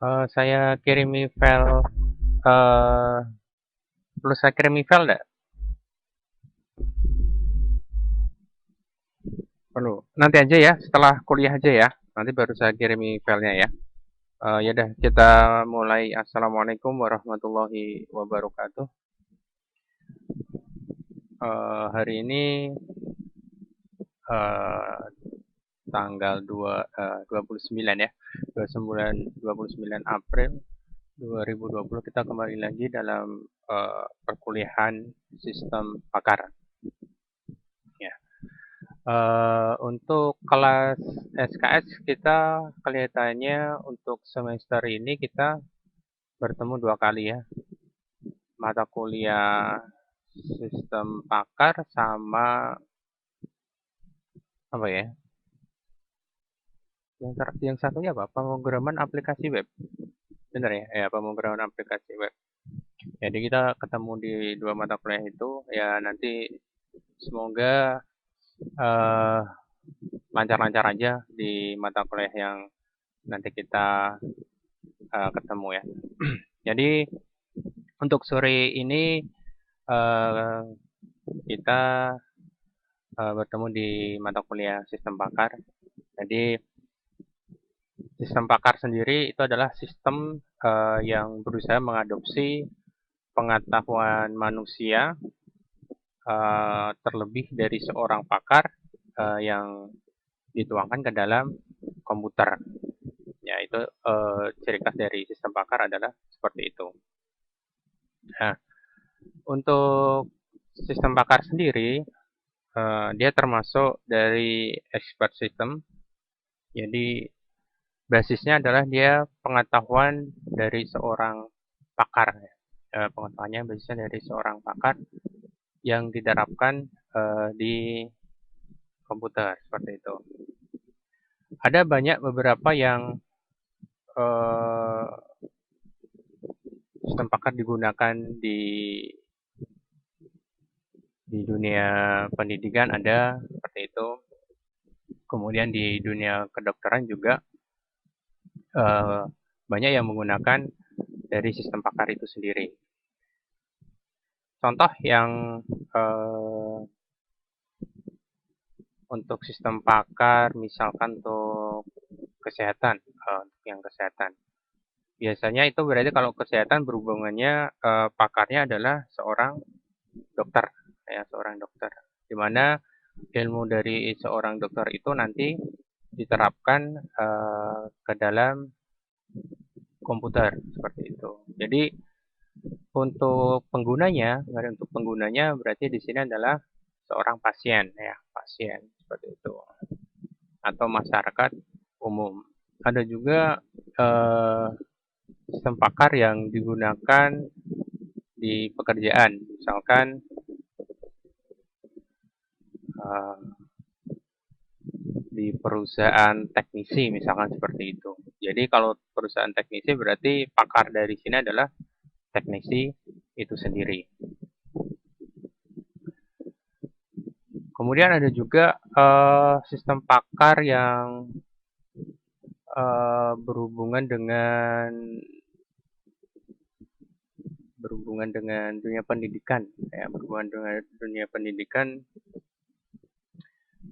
Saya kirimi file, eh perlu saya kirimi file nggak? Perlu. Nanti aja ya, setelah kuliah aja ya. Nanti baru saya kirimi filenya ya. Ya udah, kita mulai. Assalamualaikum warahmatullahi wabarakatuh. Hari ini eh, tanggal 29 ya. 29 April 2020 kita kembali lagi dalam perkuliahan sistem pakar. Ya. Untuk kelas SKS kita kelihatannya untuk semester ini kita bertemu dua kali ya. Mata kuliah sistem pakar sama apa ya? Yang satunya apa? Pemrograman aplikasi web. Benar ya? Ya, pemrograman aplikasi web. Jadi kita ketemu di dua mata kuliah itu ya, nanti semoga eh, lancar-lancar aja di mata kuliah yang nanti kita ketemu ya. Jadi untuk sore ini eh, kita bertemu di mata kuliah sistem pakar. Jadi sistem pakar sendiri itu adalah sistem yang berusaha mengadopsi pengetahuan manusia, terlebih dari seorang pakar yang dituangkan ke dalam komputer. Ya, itu ciri khas dari sistem pakar adalah seperti itu. Nah, untuk sistem pakar sendiri, dia termasuk dari expert system. Jadi basisnya adalah dia pengetahuan dari seorang pakar. Pengetahuannya basisnya dari seorang pakar yang diterapkan di komputer seperti itu. Ada banyak beberapa yang eh, sistem pakar digunakan di dunia pendidikan, ada seperti itu. Kemudian di dunia kedokteran juga eh, banyak yang menggunakan dari sistem pakar itu sendiri. Contoh yang eh, untuk sistem pakar, misalkan untuk kesehatan, untuk yang kesehatan. Biasanya itu berarti kalau kesehatan berhubungannya pakarnya adalah seorang dokter, ya seorang dokter. Di mana ilmu dari seorang dokter itu nanti diterapkan ke dalam komputer seperti itu. Jadi untuk penggunanya berarti di sini adalah seorang pasien, ya pasien seperti itu, atau masyarakat umum. Ada juga eh, sistem pakar yang digunakan di pekerjaan, misalkan eh, di perusahaan teknisi, misalkan seperti itu. Jadi kalau perusahaan teknisi berarti pakar dari sini adalah teknisi itu sendiri. Kemudian ada juga sistem pakar yang berhubungan dengan dunia pendidikan, ya berhubungan dengan dunia pendidikan.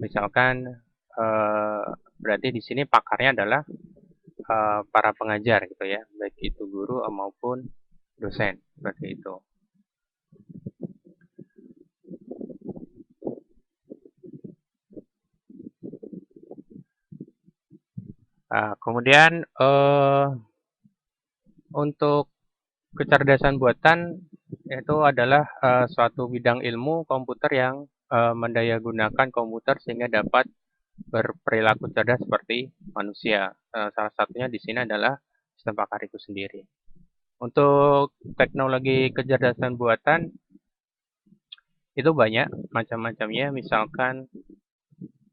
Misalkan eh, berarti di sini pakarnya adalah para pengajar gitu ya, baik itu guru maupun dosen seperti itu. Kemudian untuk kecerdasan buatan itu adalah suatu bidang ilmu komputer yang mendayagunakan komputer sehingga dapat berperilaku cerdas seperti manusia. Salah satunya di sini adalah sistem pakar itu sendiri. Untuk teknologi kecerdasan buatan itu banyak macam-macamnya, misalkan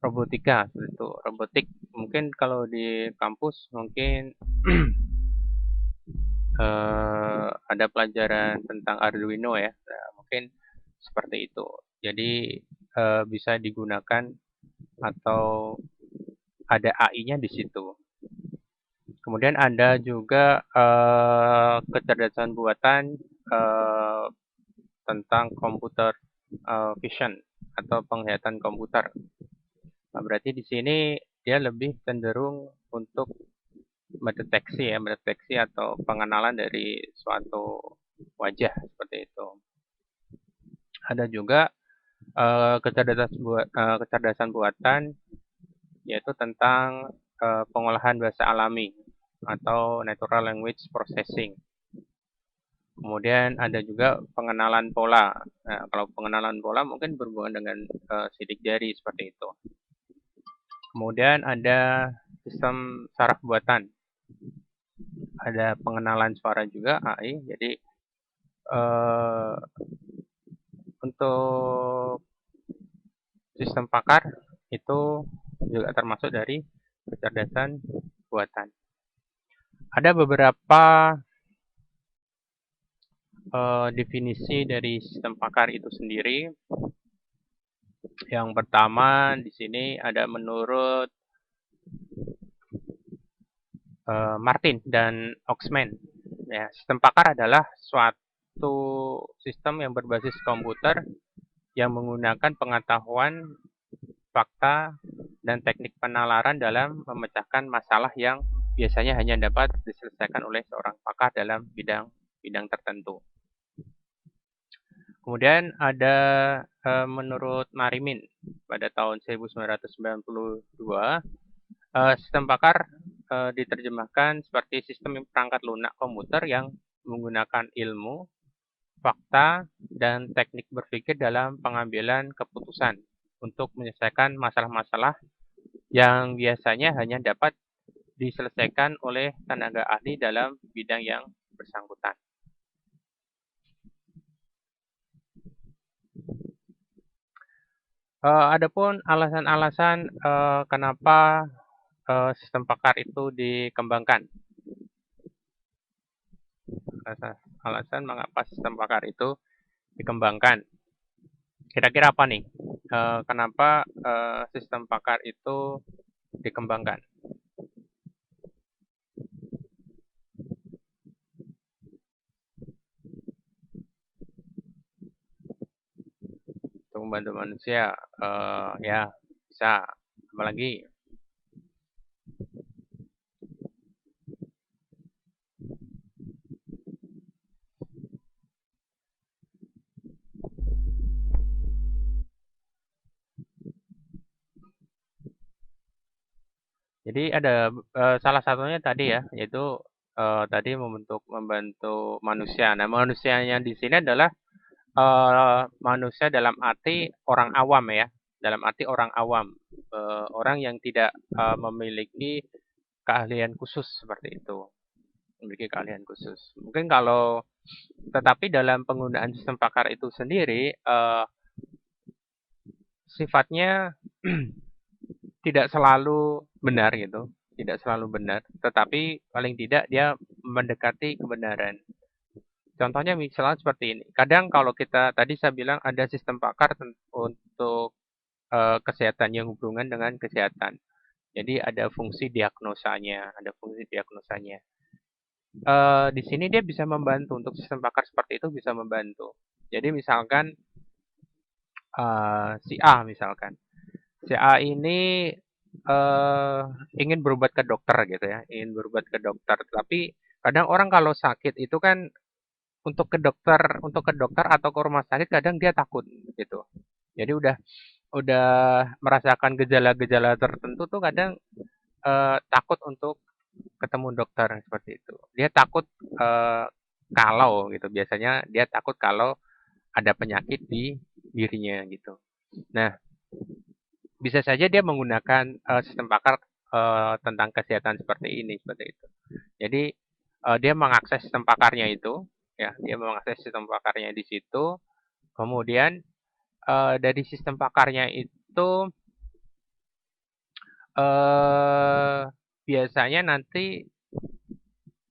robotika, itu robotik. Mungkin kalau di kampus mungkin ada pelajaran tentang Arduino ya, nah, mungkin seperti itu. Jadi bisa digunakan atau ada AI-nya di situ. Kemudian ada juga kecerdasan buatan eh, tentang komputer vision atau penglihatan komputer. Nah, berarti di sini dia lebih cenderung untuk mendeteksi atau pengenalan dari suatu wajah seperti itu. Ada juga kecerdasan buatan yaitu tentang pengolahan bahasa alami atau natural language processing. Kemudian ada juga pengenalan pola. Nah, kalau pengenalan pola mungkin berhubungan dengan sidik jari seperti itu. Kemudian ada sistem saraf buatan. Ada pengenalan suara juga AI. Jadi untuk sistem pakar itu juga termasuk dari kecerdasan buatan. Ada beberapa definisi dari sistem pakar itu sendiri. Yang pertama di sini ada menurut Martin dan Oxman. Ya, sistem pakar adalah suatu sistem yang berbasis komputer yang menggunakan pengetahuan, fakta, dan teknik penalaran dalam memecahkan masalah yang biasanya hanya dapat diselesaikan oleh seorang pakar dalam bidang tertentu. Kemudian ada menurut Marimin pada tahun 1992, sistem pakar diterjemahkan seperti sistem perangkat lunak komputer yang menggunakan ilmu, fakta, dan teknik berpikir dalam pengambilan keputusan untuk menyelesaikan masalah-masalah yang biasanya hanya dapat diselesaikan oleh tenaga ahli dalam bidang yang bersangkutan. Adapun alasan-alasan kenapa sistem pakar itu dikembangkan. Alasan mengapa sistem pakar itu dikembangkan. Kira-kira apa nih? Kenapa sistem pakar itu dikembangkan? Untuk membantu manusia, ya bisa. Apalagi jadi ada salah satunya tadi ya, yaitu tadi membantu manusia. Nah, manusianya di sini adalah manusia dalam arti orang awam ya, dalam arti orang awam, orang yang tidak memiliki keahlian khusus seperti itu, memiliki keahlian khusus. Mungkin kalau tetapi dalam penggunaan sistem pakar itu sendiri sifatnya tidak selalu benar gitu, tidak selalu benar, tetapi paling tidak dia mendekati kebenaran. Contohnya misalnya seperti ini. Kadang kalau kita tadi saya bilang ada sistem pakar untuk kesehatan yang hubungan dengan kesehatan. Jadi ada fungsi diagnosanya, ada fungsi diagnosanya. Di sini dia bisa membantu untuk sistem pakar seperti itu bisa membantu. Jadi misalkan si A misalkan, si A ini eh, ingin berobat ke dokter gitu ya, ingin berobat ke dokter. Tapi kadang orang kalau sakit itu kan untuk ke dokter atau ke rumah sakit kadang dia takut gitu. Jadi udah merasakan gejala-gejala tertentu tuh kadang takut untuk ketemu dokter seperti itu. Dia takut eh, kalau gitu. Biasanya dia takut kalau ada penyakit di dirinya gitu. Nah, bisa saja dia menggunakan sistem pakar tentang kesehatan seperti itu. Jadi dia mengakses sistem pakarnya itu, ya, dia mengakses sistem pakarnya di situ. Kemudian dari sistem pakarnya itu eh, biasanya nanti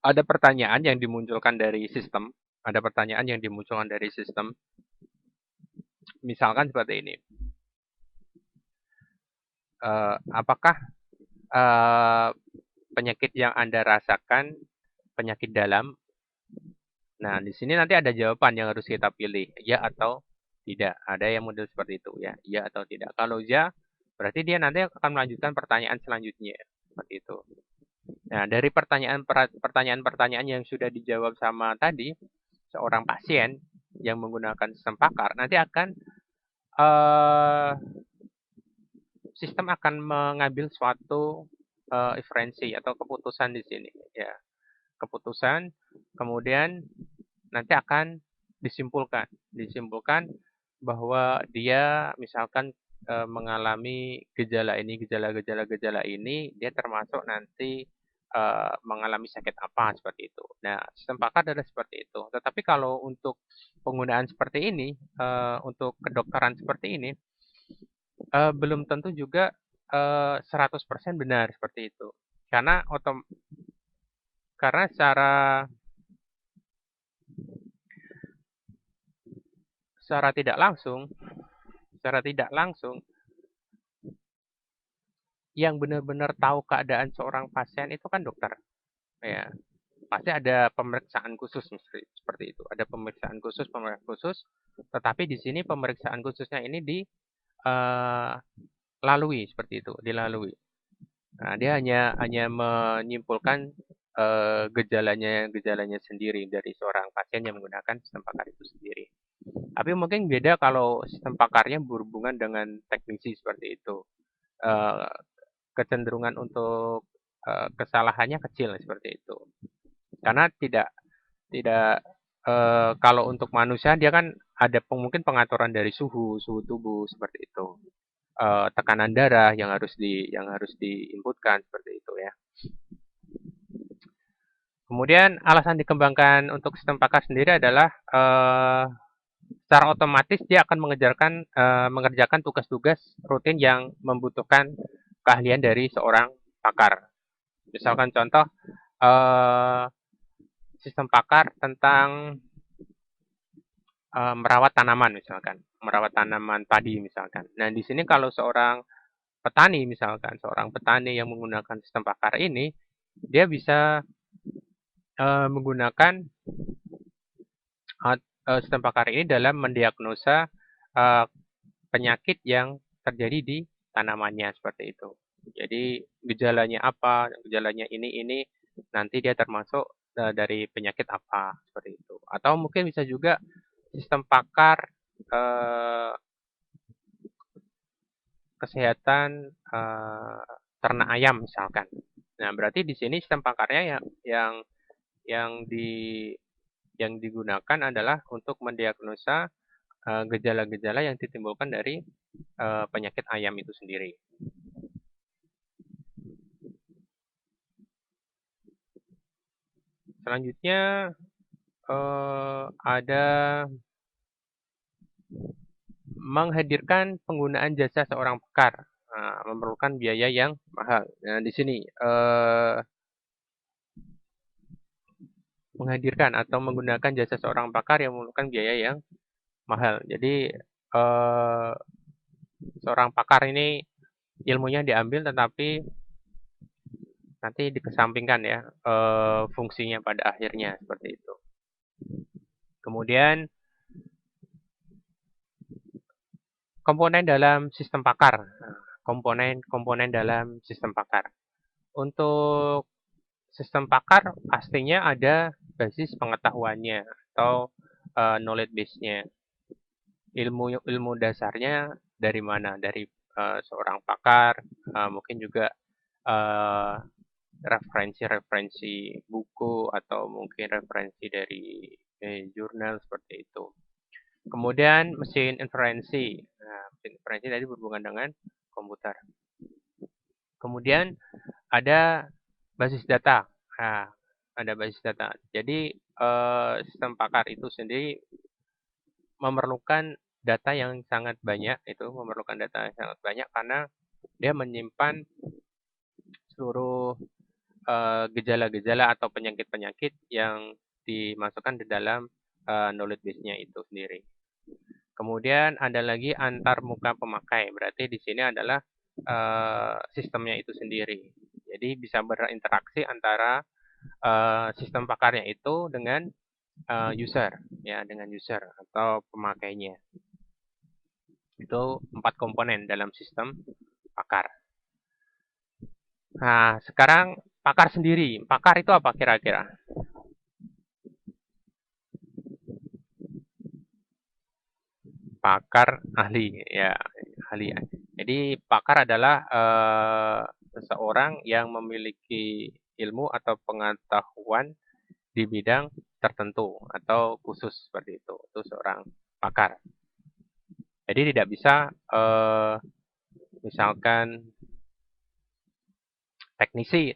ada pertanyaan yang dimunculkan dari sistem, ada pertanyaan yang dimunculkan dari sistem, misalkan seperti ini, apakah eh, penyakit yang Anda rasakan penyakit dalam. Nah, di sini nanti ada jawaban yang harus kita pilih, ya atau tidak. Ada yang model seperti itu ya, ya atau tidak. Kalau ya, berarti dia nanti akan melanjutkan pertanyaan selanjutnya seperti itu. Nah, dari pertanyaan-pertanyaan yang sudah dijawab sama tadi, seorang pasien yang menggunakan sistem pakar nanti akan sistem akan mengambil suatu inferensi atau keputusan di sini ya. Keputusan kemudian nanti akan disimpulkan bahwa dia misalkan mengalami gejala ini, dia termasuk nanti mengalami sakit apa seperti itu. Nah, sistem pakar adalah seperti itu. Tetapi kalau untuk penggunaan seperti ini, untuk kedokteran seperti ini, belum tentu juga 100% benar seperti itu. Karena karena secara tidak langsung yang benar-benar tahu keadaan seorang pasien itu kan dokter. Ya, pasti ada pemeriksaan khusus seperti itu. Ada pemeriksaan khusus, tetapi di sini pemeriksaan khususnya ini dilalui seperti itu, dilalui. Nah, dia hanya menyimpulkan gejalanya sendiri dari seorang pasien yang menggunakan sistem pakar itu sendiri. Tapi mungkin beda kalau sistem pakarnya berhubungan dengan teknisi seperti itu. Eh, Kecenderungan untuk kesalahannya kecil seperti itu. Karena tidak kalau untuk manusia dia kan ada mungkin pengaturan dari suhu tubuh seperti itu. Tekanan darah yang harus diinputkan seperti itu ya. Kemudian alasan dikembangkan untuk sistem pakar sendiri adalah secara otomatis dia akan mengerjakan tugas-tugas rutin yang membutuhkan keahlian dari seorang pakar. Misalkan contoh sistem pakar tentang merawat tanaman misalkan, merawat tanaman padi misalkan. Nah, di sini kalau seorang seorang petani yang menggunakan sistem pakar ini, dia bisa menggunakan sistem pakar ini dalam mendiagnosa penyakit yang terjadi di tanamannya seperti itu. Jadi gejalanya apa, gejalanya ini nanti dia termasuk dari penyakit apa seperti itu. Atau mungkin bisa juga sistem pakar kesehatan ternak ayam misalkan. Nah, berarti di sini sistem pakarnya yang di yang digunakan adalah untuk mendiagnosa gejala-gejala yang ditimbulkan dari penyakit ayam itu sendiri. Selanjutnya ada menghadirkan penggunaan jasa seorang pakar, memerlukan biaya yang mahal. Nah, di sini menghadirkan atau menggunakan jasa seorang pakar yang memerlukan biaya yang mahal. Jadi seorang pakar ini ilmunya diambil tetapi nanti dikesampingkan ya fungsinya pada akhirnya seperti itu. Kemudian komponen dalam sistem pakar. Komponen dalam sistem pakar. Untuk sistem pakar pastinya ada basis pengetahuannya atau knowledge base-nya. Ilmu dasarnya dari mana? Dari seorang pakar, mungkin juga referensi-referensi buku atau mungkin referensi dari jurnal seperti itu. Kemudian mesin inferensi. Nah, mesin inferensi tadi berhubungan dengan komputer. Kemudian ada basis data. Nah, ada basis data. Jadi sistem pakar itu sendiri memerlukan data yang sangat banyak, karena dia menyimpan seluruh gejala-gejala atau penyakit-penyakit yang dimasukkan di dalam knowledge base-nya itu sendiri. Kemudian ada lagi antar muka pemakai. Berarti di sini adalah sistemnya itu sendiri. Jadi bisa berinteraksi antara sistem pakarnya itu dengan user, ya, dengan user atau pemakainya. Itu 4 komponen dalam sistem pakar. Nah, sekarang pakar sendiri. Pakar itu apa kira-kira? Pakar ahli, ya, ahli. Jadi pakar adalah seseorang yang memiliki ilmu atau pengetahuan di bidang tertentu atau khusus seperti itu. Itu seorang pakar. Jadi tidak bisa misalkan teknisi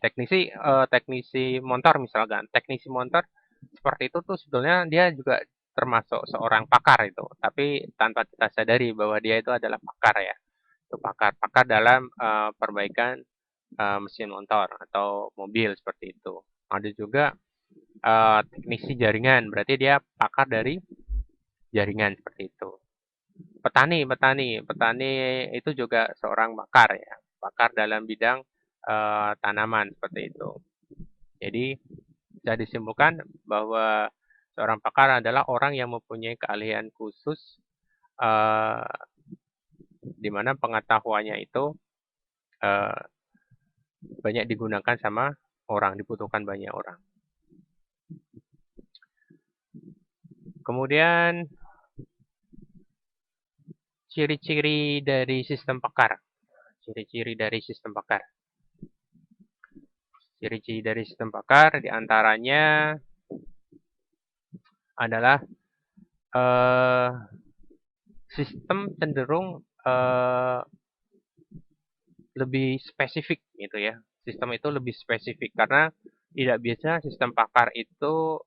motor misalkan. Teknisi motor seperti itu tuh sebetulnya dia juga termasuk seorang pakar itu, tapi tanpa kita sadari bahwa dia itu adalah pakar ya. Itu pakar dalam perbaikan mesin motor atau mobil seperti itu. Ada juga teknisi jaringan, berarti dia pakar dari jaringan seperti itu. Petani itu juga seorang pakar ya, pakar dalam bidang tanaman seperti itu. Jadi bisa disimpulkan bahwa seorang pakar adalah orang yang mempunyai keahlian khusus uh, di mana pengetahuannya itu uh, banyak digunakan sama orang, dibutuhkan banyak orang. Kemudian ciri-ciri dari sistem pakar. Ciri-ciri dari sistem pakar. Ciri-ciri dari sistem pakar diantaranya adalah uh, sistem cenderung lebih spesifik gitu ya. Sistem itu lebih spesifik karena tidak biasa sistem pakar itu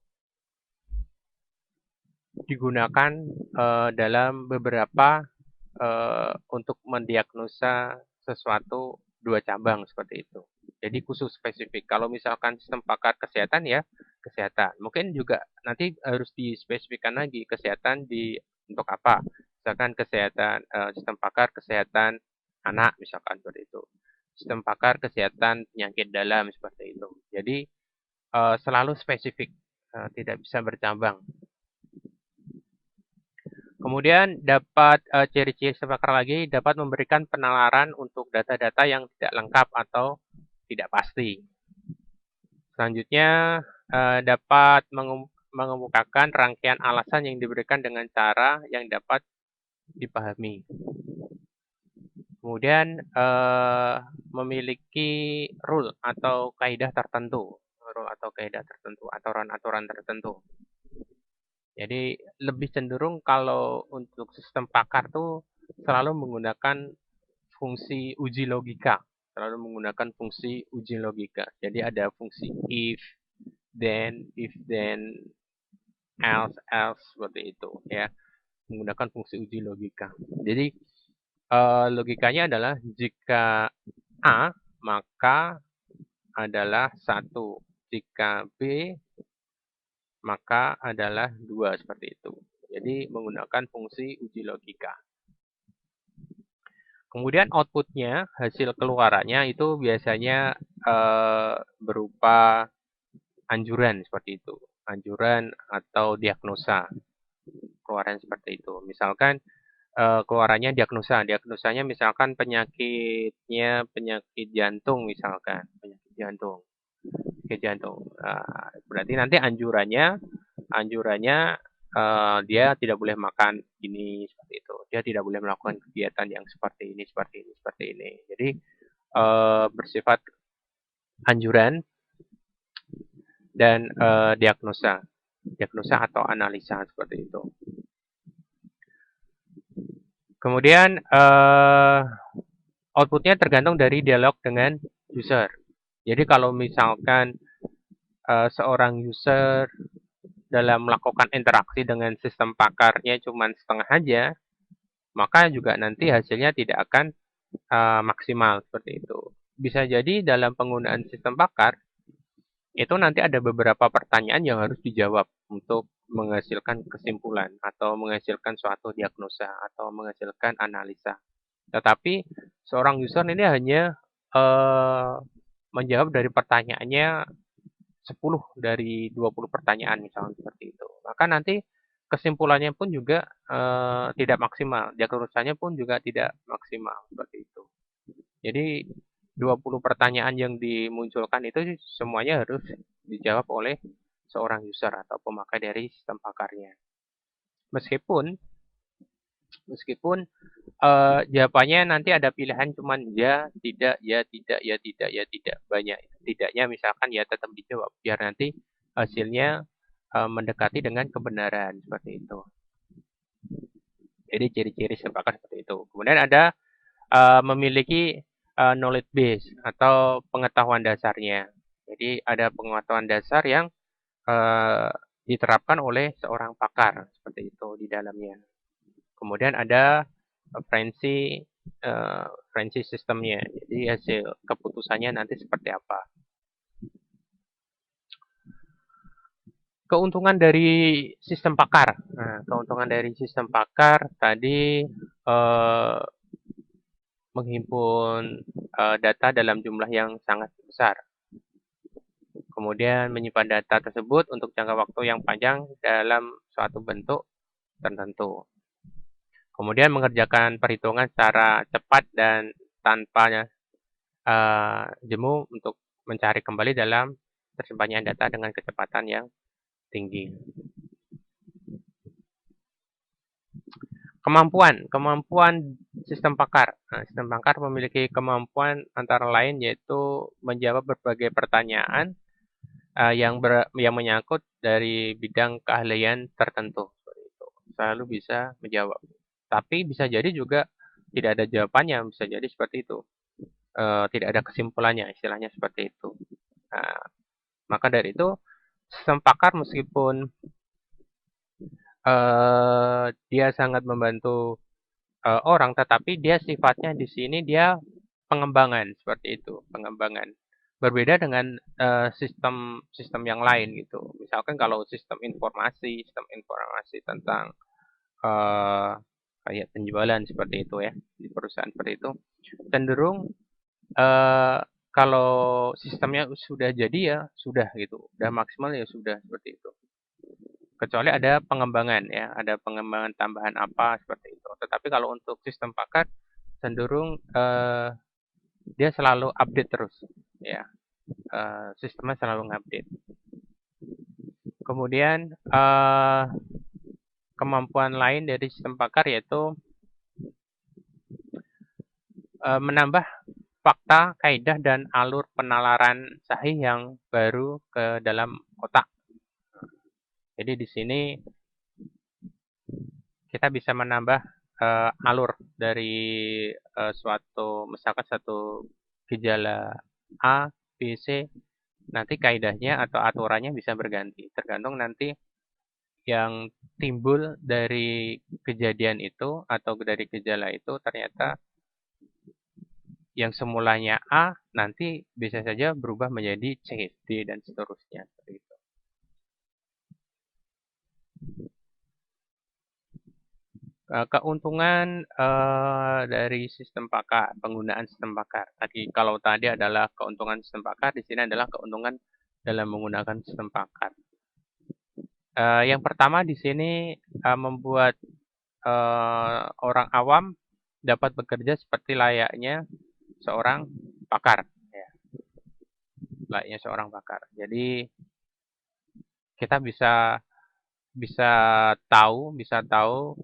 digunakan dalam beberapa untuk mendiagnosa sesuatu dua cabang seperti itu. Jadi khusus spesifik. Kalau misalkan sistem pakar kesehatan ya kesehatan. Mungkin juga nanti harus dispesifikkan lagi kesehatan di untuk apa. Misalkan kesehatan sistem pakar kesehatan anak misalkan seperti itu. Sistem pakar kesehatan penyakit dalam seperti itu. Jadi selalu spesifik, tidak bisa bercabang. Kemudian dapat ciri-ciri sistem pakar lagi dapat memberikan penalaran untuk data-data yang tidak lengkap atau tidak pasti. Selanjutnya dapat mengemukakan rangkaian alasan yang diberikan dengan cara yang dapat dipahami. Kemudian memiliki rule atau kaidah tertentu, aturan-aturan tertentu. Jadi lebih cenderung kalau untuk sistem pakar tuh selalu menggunakan fungsi uji logika, Jadi ada fungsi if then, else seperti itu ya, menggunakan fungsi uji logika. Jadi logikanya adalah jika A maka adalah 1, jika B maka adalah 2 seperti itu. Jadi menggunakan fungsi uji logika. Kemudian outputnya, hasil keluarannya itu biasanya berupa anjuran seperti itu. Anjuran atau diagnosa. Keluaran seperti itu. Misalkan keluarannya diagnosa. Diagnosanya misalkan penyakitnya penyakit jantung misalkan. Penyakit jantung. Berarti nanti anjurannya dia tidak boleh makan ini seperti itu. Dia tidak boleh melakukan kegiatan yang seperti ini. Jadi bersifat anjuran dan diagnosa atau analisa seperti itu. Kemudian outputnya tergantung dari dialog dengan user. Jadi kalau misalkan seorang user dalam melakukan interaksi dengan sistem pakarnya cuma setengah aja, maka juga nanti hasilnya tidak akan maksimal seperti itu. Bisa jadi dalam penggunaan sistem pakar, itu nanti ada beberapa pertanyaan yang harus dijawab untuk menghasilkan kesimpulan atau menghasilkan suatu diagnosa atau menghasilkan analisa. Tetapi seorang user ini hanya menjawab dari pertanyaannya 10 dari 20 pertanyaan misalnya seperti itu. Maka nanti kesimpulannya pun juga tidak maksimal, diagnosanya pun juga tidak maksimal seperti itu. Jadi 20 pertanyaan yang dimunculkan itu semuanya harus dijawab oleh seorang user atau pemakai dari sistem pakarnya. Meskipun meskipun jawabannya nanti ada pilihan cuman ya, tidak, ya, tidak, ya, tidak, ya, tidak. Banyak tidaknya misalkan ya tetap dijawab biar nanti hasilnya mendekati dengan kebenaran seperti itu. Jadi ciri-ciri sistem pakar seperti itu. Kemudian ada memiliki knowledge base atau pengetahuan dasarnya. Jadi ada pengetahuan dasar yang uh, diterapkan oleh seorang pakar seperti itu di dalamnya. Kemudian ada referensi referensi sistemnya. Jadi hasil keputusannya nanti seperti apa. Keuntungan dari sistem pakar. Nah, keuntungan dari sistem pakar tadi menghimpun data dalam jumlah yang sangat besar. Kemudian menyimpan data tersebut untuk jangka waktu yang panjang dalam suatu bentuk tertentu. Kemudian mengerjakan perhitungan secara cepat dan tanpa jemu untuk mencari kembali dalam tersimpannya data dengan kecepatan yang tinggi. Kemampuan sistem pakar. Nah, sistem pakar memiliki kemampuan antara lain yaitu menjawab berbagai pertanyaan yang menyangkut dari bidang keahlian tertentu. Selalu bisa menjawab. Tapi bisa jadi juga tidak ada jawabannya, bisa jadi seperti itu. Tidak ada kesimpulannya, istilahnya seperti itu. Nah, maka dari itu, sistem pakar meskipun dia sangat membantu orang, tetapi dia sifatnya di sini dia pengembangan seperti itu, pengembangan. Berbeda dengan sistem sistem yang lain gitu. Misalkan kalau sistem informasi tentang kayak penjualan seperti itu ya di perusahaan seperti itu, cenderung kalau sistemnya sudah jadi ya sudah gitu, udah maksimal ya sudah seperti itu. Kecuali ada pengembangan ya, ada pengembangan tambahan apa seperti itu. Tetapi kalau untuk sistem pakar cenderung dia selalu update terus ya, sistemnya selalu ngupdate. Kemudian kemampuan lain dari sistem pakar yaitu menambah fakta, kaidah, dan alur penalaran sahih yang baru ke dalam otak. Jadi di sini kita bisa menambah alur dari misalkan satu gejala A, B, C, nanti kaidahnya atau aturannya bisa berganti. Tergantung nanti yang timbul dari kejadian itu atau dari gejala itu ternyata yang semulanya A nanti bisa saja berubah menjadi C, D, dan seterusnya. Seperti itu. Keuntungan dari sistem pakar, penggunaan sistem pakar. Kalau tadi adalah keuntungan sistem pakar, di sini adalah keuntungan dalam menggunakan sistem pakar. Yang pertama di sini membuat orang awam dapat bekerja seperti layaknya seorang pakar, ya. Layaknya seorang pakar. Jadi kita bisa bisa bisa tahu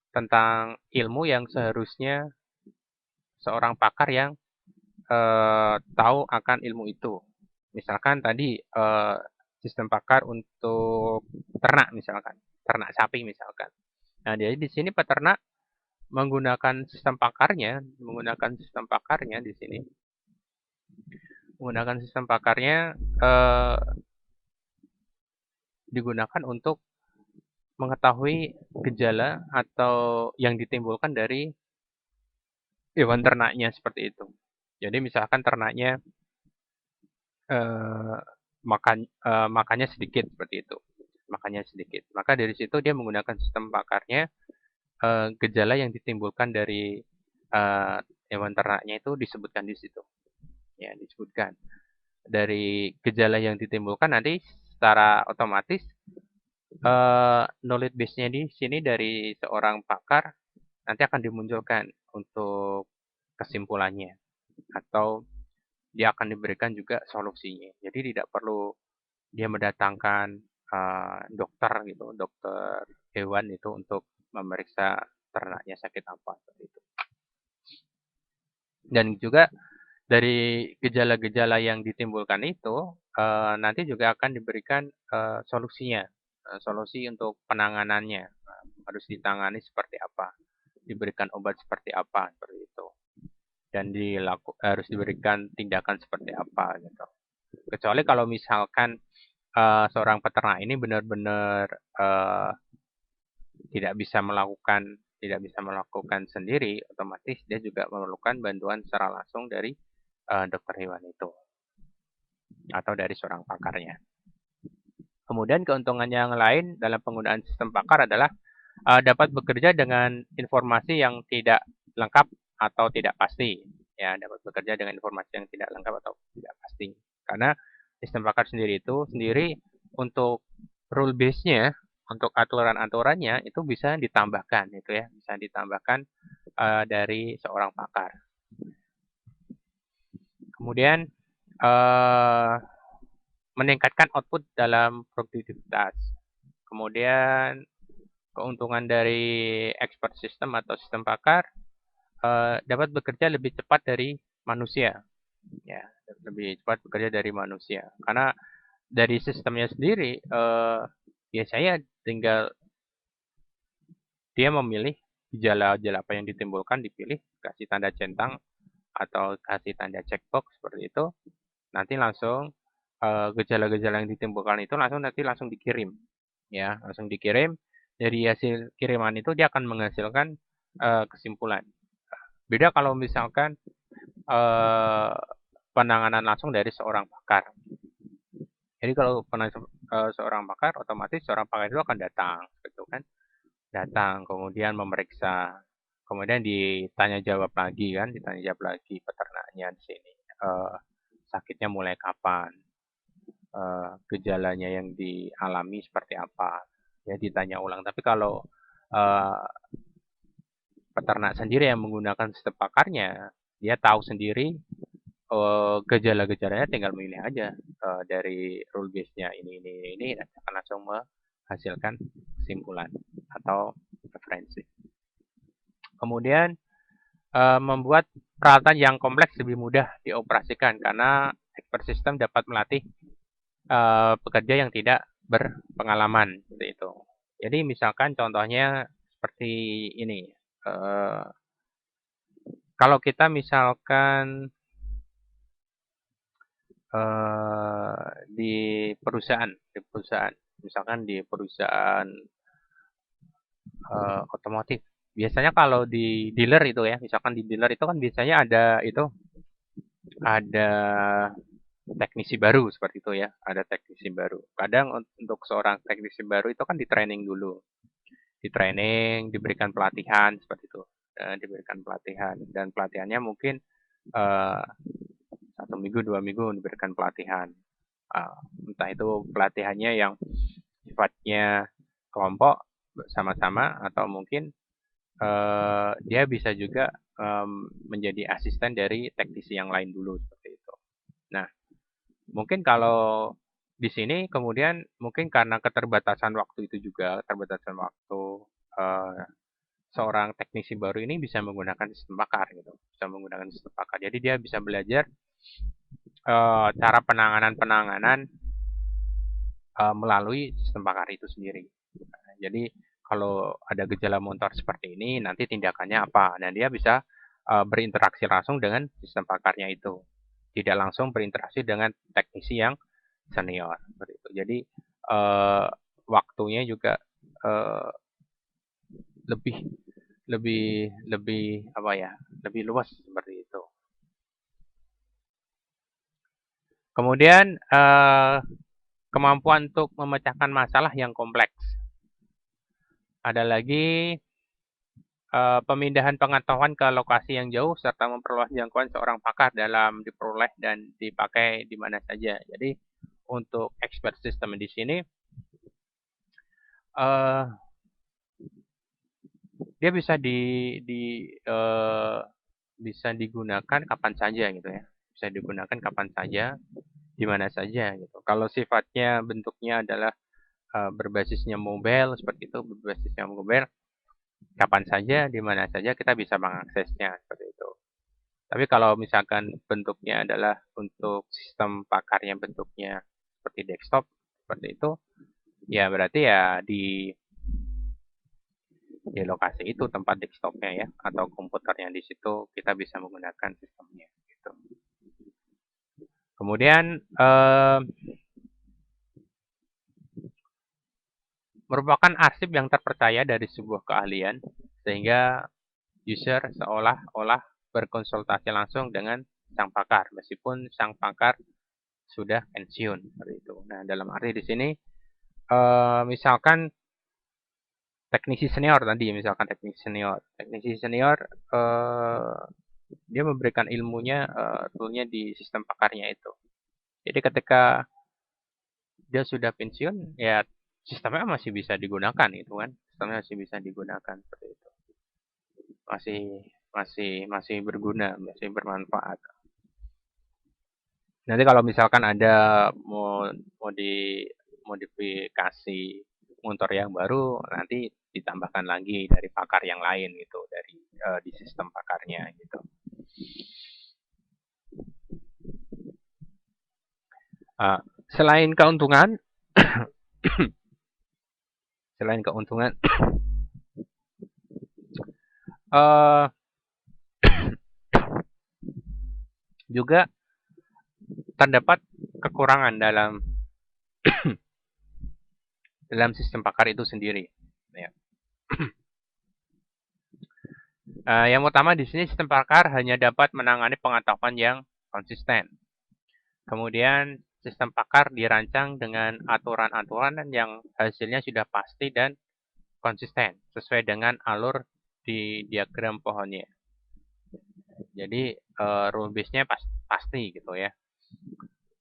tentang ilmu yang seharusnya seorang pakar yang tahu akan ilmu itu. Misalkan tadi sistem pakar untuk ternak misalkan, ternak sapi misalkan. Nah, jadi di sini peternak menggunakan sistem pakarnya di sini, menggunakan sistem pakarnya digunakan untuk mengetahui gejala atau yang ditimbulkan dari hewan ternaknya seperti itu. Jadi misalkan ternaknya makannya sedikit seperti itu, makannya sedikit. Maka dari situ dia menggunakan sistem pakarnya, gejala yang ditimbulkan dari hewan ternaknya itu disebutkan di situ. Ya, disebutkan. Dari gejala yang ditimbulkan nanti secara otomatis knowledge base-nya di sini dari seorang pakar nanti akan dimunculkan untuk kesimpulannya atau dia akan diberikan juga solusinya. Jadi tidak perlu dia mendatangkan dokter gitu, dokter hewan itu untuk memeriksa ternaknya sakit apa seperti itu. Dan juga dari gejala-gejala yang ditimbulkan itu nanti juga akan diberikan solusinya, solusi untuk penanganannya harus ditangani seperti apa, diberikan obat seperti apa seperti itu, dan harus diberikan tindakan seperti apa gitu. Kecuali kalau misalkan seorang peternak ini benar-benar tidak bisa melakukan sendiri, otomatis dia juga memerlukan bantuan secara langsung dari dokter hewan itu atau dari seorang pakarnya. Kemudian keuntungan yang lain dalam penggunaan sistem pakar adalah dapat bekerja dengan informasi yang tidak lengkap atau tidak pasti. Ya, dapat bekerja dengan informasi yang tidak lengkap atau tidak pasti. Karena sistem pakar sendiri untuk rule base-nya, untuk aturan-aturannya itu bisa ditambahkan, itu ya, bisa ditambahkan dari seorang pakar. Kemudian meningkatkan output dalam produktivitas. Kemudian keuntungan dari expert system atau sistem pakar dapat bekerja lebih cepat dari manusia, ya, lebih cepat bekerja dari manusia. Karena dari sistemnya sendiri biasanya tinggal dia memilih gejala-gejala apa yang ditimbulkan, dipilih, kasih tanda centang atau kasih tanda checkbox seperti itu, nanti langsung gejala-gejala yang ditimbulkan itu langsung dikirim, ya, langsung dikirim. Dari hasil kiriman itu dia akan menghasilkan kesimpulan. Beda kalau misalkan penanganan langsung dari seorang pakar. Jadi kalau seorang pakar, otomatis seorang pakar itu akan datang, gitu kan? Datang, kemudian memeriksa, kemudian ditanya jawab lagi kan, ditanya jawab lagi peternaknya di sini. Sakitnya mulai kapan? Gejalanya yang dialami seperti apa? Ya ditanya ulang. Tapi kalau peternak sendiri yang menggunakan sistem pakarnya, dia tahu sendiri gejala-gejalanya, tinggal milih aja dari rule base-nya ini dan akan langsung menghasilkan kesimpulan atau referensi. Kemudian membuat peralatan yang kompleks lebih mudah dioperasikan karena expert system dapat melatih pekerja yang tidak berpengalaman seperti itu. Jadi misalkan contohnya seperti ini. Kalau kita misalkan di perusahaan, misalkan di perusahaan otomotif. Biasanya kalau di dealer itu ya, misalkan di dealer itu kan biasanya ada teknisi baru seperti itu ya, ada teknisi baru. Kadang untuk seorang teknisi baru itu kan di training dulu, di training, diberikan pelatihan seperti itu, diberikan pelatihan dan pelatihannya mungkin 1 minggu 2 minggu diberikan pelatihan. Entah itu pelatihannya yang sifatnya kelompok sama-sama atau mungkin dia bisa juga menjadi asisten dari teknisi yang lain dulu seperti itu. Nah, mungkin kalau di sini kemudian mungkin karena keterbatasan waktu itu juga, keterbatasan waktu seorang teknisi baru ini bisa menggunakan sistem pakar gitu, bisa menggunakan sistem pakar. Jadi dia bisa belajar cara penanganan melalui sistem pakar itu sendiri. Nah, jadi kalau ada gejala motor seperti ini, nanti tindakannya apa? Dan dia bisa berinteraksi langsung dengan sistem pakarnya itu. Tidak langsung berinteraksi dengan teknisi yang senior. Seperti itu. Jadi waktunya juga lebih lebih apa ya? Lebih luas seperti itu. Kemudian kemampuan untuk memecahkan masalah yang kompleks. Ada lagi pemindahan pengetahuan ke lokasi yang jauh serta memperluas jangkauan seorang pakar dalam diperoleh dan dipakai di mana saja. Jadi untuk expert system di sini uh, dia bisa bisa digunakan kapan saja gitu ya. Bisa digunakan kapan saja, di mana saja gitu. Kalau sifatnya bentuknya adalah berbasisnya mobile seperti itu, berbasisnya mobile, kapan saja, di mana saja kita bisa mengaksesnya seperti itu. Tapi kalau misalkan bentuknya adalah untuk sistem pakar yang bentuknya seperti desktop, seperti itu, ya berarti ya di lokasi itu tempat desktopnya ya, atau komputernya di situ kita bisa menggunakan sistemnya. Gitu. Kemudian merupakan arsip yang terpercaya dari sebuah keahlian, sehingga user seolah-olah berkonsultasi langsung dengan sang pakar, meskipun sang pakar sudah pensiun seperti itu. Nah, dalam arti di sini misalkan teknisi senior dia memberikan ilmunya toolnya di sistem pakarnya itu. Jadi ketika dia sudah pensiun, ya sistemnya masih bisa digunakan itu kan, sistemnya masih bisa digunakan seperti itu, masih masih berguna, masih bermanfaat. Nanti kalau misalkan ada mau di modifikasi motor yang baru, nanti ditambahkan lagi dari pakar yang lain gitu, dari di sistem pakarnya gitu. Selain keuntungan, selain keuntungan, juga terdapat kekurangan dalam dalam sistem pakar itu sendiri. Ya. Yang pertama di sini sistem pakar hanya dapat menangani pengetahuan yang konsisten. Kemudian sistem pakar dirancang dengan aturan-aturan yang hasilnya sudah pasti dan konsisten sesuai dengan alur di diagram pohonnya. Jadi rule base-nya pasti gitu ya.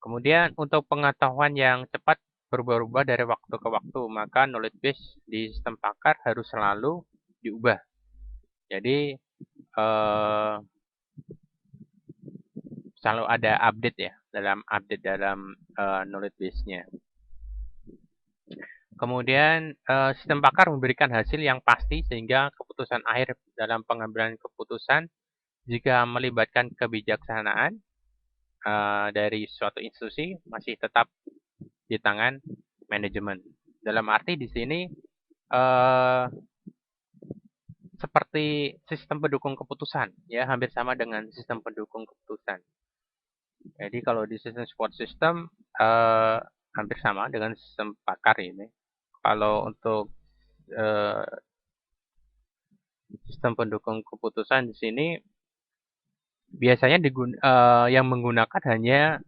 Kemudian untuk pengetahuan yang cepat berubah-ubah dari waktu ke waktu, maka knowledge base di sistem pakar harus selalu diubah. Jadi selalu ada update ya dalam knowledge base-nya. Kemudian sistem pakar memberikan hasil yang pasti sehingga keputusan akhir dalam pengambilan keputusan jika melibatkan kebijaksanaan dari suatu institusi masih tetap di tangan manajemen. Dalam arti di sini seperti sistem pendukung keputusan, ya hampir sama dengan sistem pendukung keputusan. Jadi kalau di sistem support system hampir sama dengan sistem pakar ini. Kalau untuk sistem pendukung keputusan di sini biasanya yang menggunakan hanya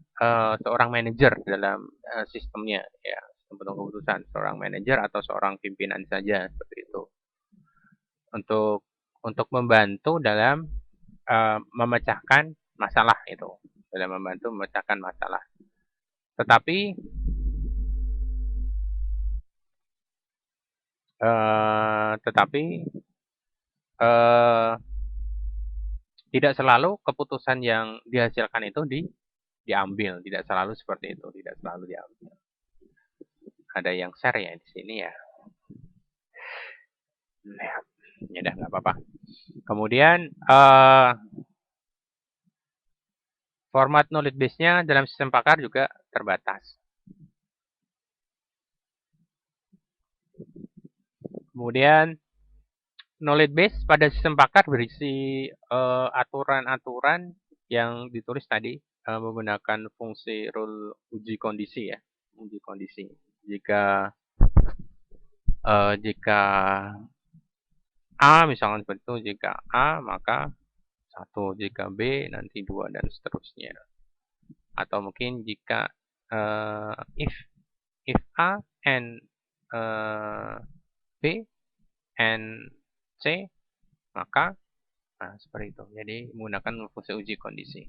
seorang manajer dalam sistemnya, ya sistem pendukung keputusan, seorang manajer atau seorang pimpinan saja seperti itu. Untuk membantu dalam memecahkan masalah itu, dalam membantu memecahkan masalah. Tetapi tidak selalu keputusan yang dihasilkan itu diambil, tidak selalu seperti itu, tidak selalu diambil. Ada yang share ya di sini ya. Ya udah nggak apa-apa. Kemudian format knowledge base-nya dalam sistem pakar juga terbatas. Kemudian knowledge base pada sistem pakar berisi aturan-aturan yang ditulis tadi menggunakan fungsi rule uji kondisi ya, uji kondisi. Jika A misalkan seperti itu, jika A maka 1, jika B nanti 2 dan seterusnya. Atau mungkin jika if A and B and C, Maka, nah, seperti itu. Jadi, menggunakan fungsi uji kondisi.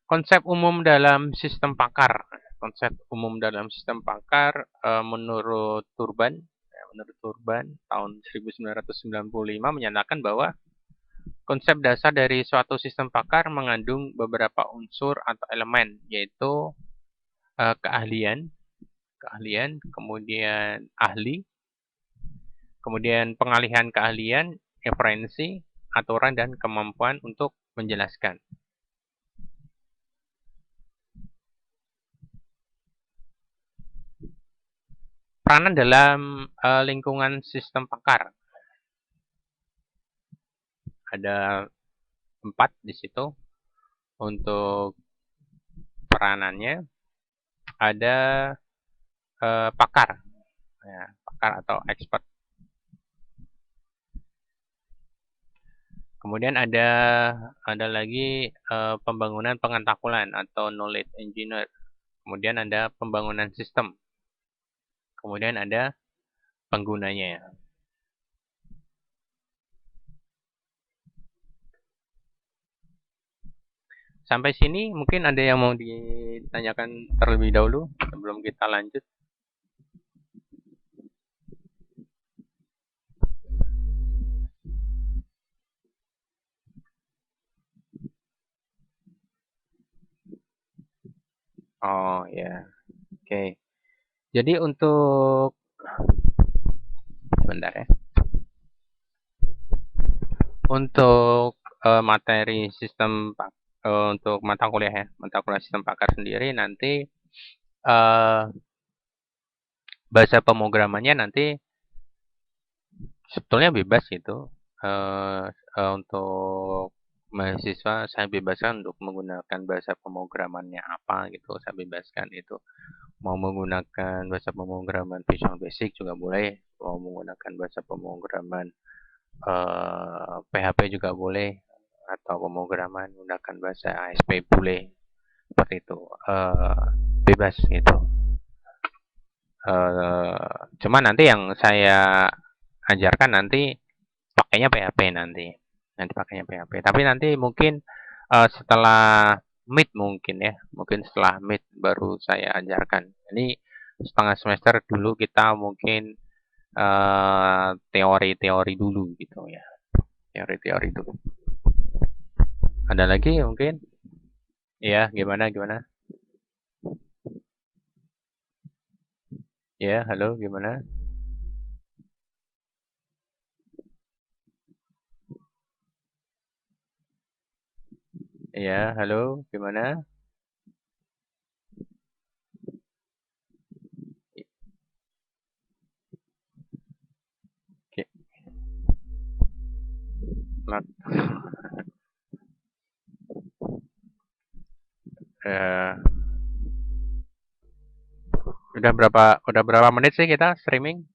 Konsep umum dalam sistem pakar. Konsep umum dalam sistem pakar menurut Turban, tahun 1995 menyatakan bahwa konsep dasar dari suatu sistem pakar mengandung beberapa unsur atau elemen, yaitu keahlian, kemudian ahli, kemudian pengalihan keahlian, referensi, aturan, dan kemampuan untuk menjelaskan. Peranan dalam lingkungan sistem pakar. Ada 4 di situ untuk peranannya. Ada pakar, ya, pakar atau expert. Kemudian ada lagi pembangunan pengetahuan atau knowledge engineer. Kemudian ada pembangunan sistem. Kemudian ada penggunanya. Sampai sini mungkin ada yang mau ditanyakan terlebih dahulu sebelum kita lanjut. Oh ya, oke. Jadi untuk sebentar ya. Untuk materi sistem untuk mata kuliah ya, mata kuliah sistem pakar sendiri nanti bahasa pemrogramannya nanti sebetulnya bebas gitu. Untuk mahasiswa saya bebaskan untuk menggunakan bahasa pemrogramannya apa gitu, saya bebaskan itu. Mau menggunakan bahasa pemrograman Visual Basic juga boleh, mau menggunakan bahasa pemrograman PHP juga boleh, atau pemrograman menggunakan bahasa ASP boleh, seperti itu. Bebas gitu. Cuma nanti yang saya ajarkan nanti pakainya PHP nanti pakainya PHP. Tapi nanti mungkin setelah mid mungkin ya, mungkin setelah mid baru saya ajarkan. Ini setengah semester dulu kita mungkin teori-teori dulu gitu ya, teori-teori dulu. Ada lagi mungkin? Ya, gimana gimana? Ya, halo, gimana? Ya, halo, gimana? Oke, eh, udah berapa menit sih kita streaming?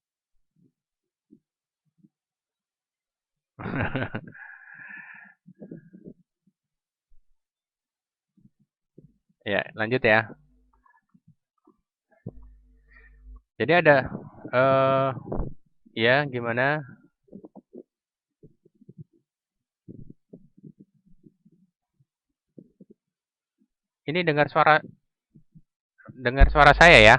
Ya, lanjut ya. Jadi ada eh ya gimana? Ini dengar suara saya ya?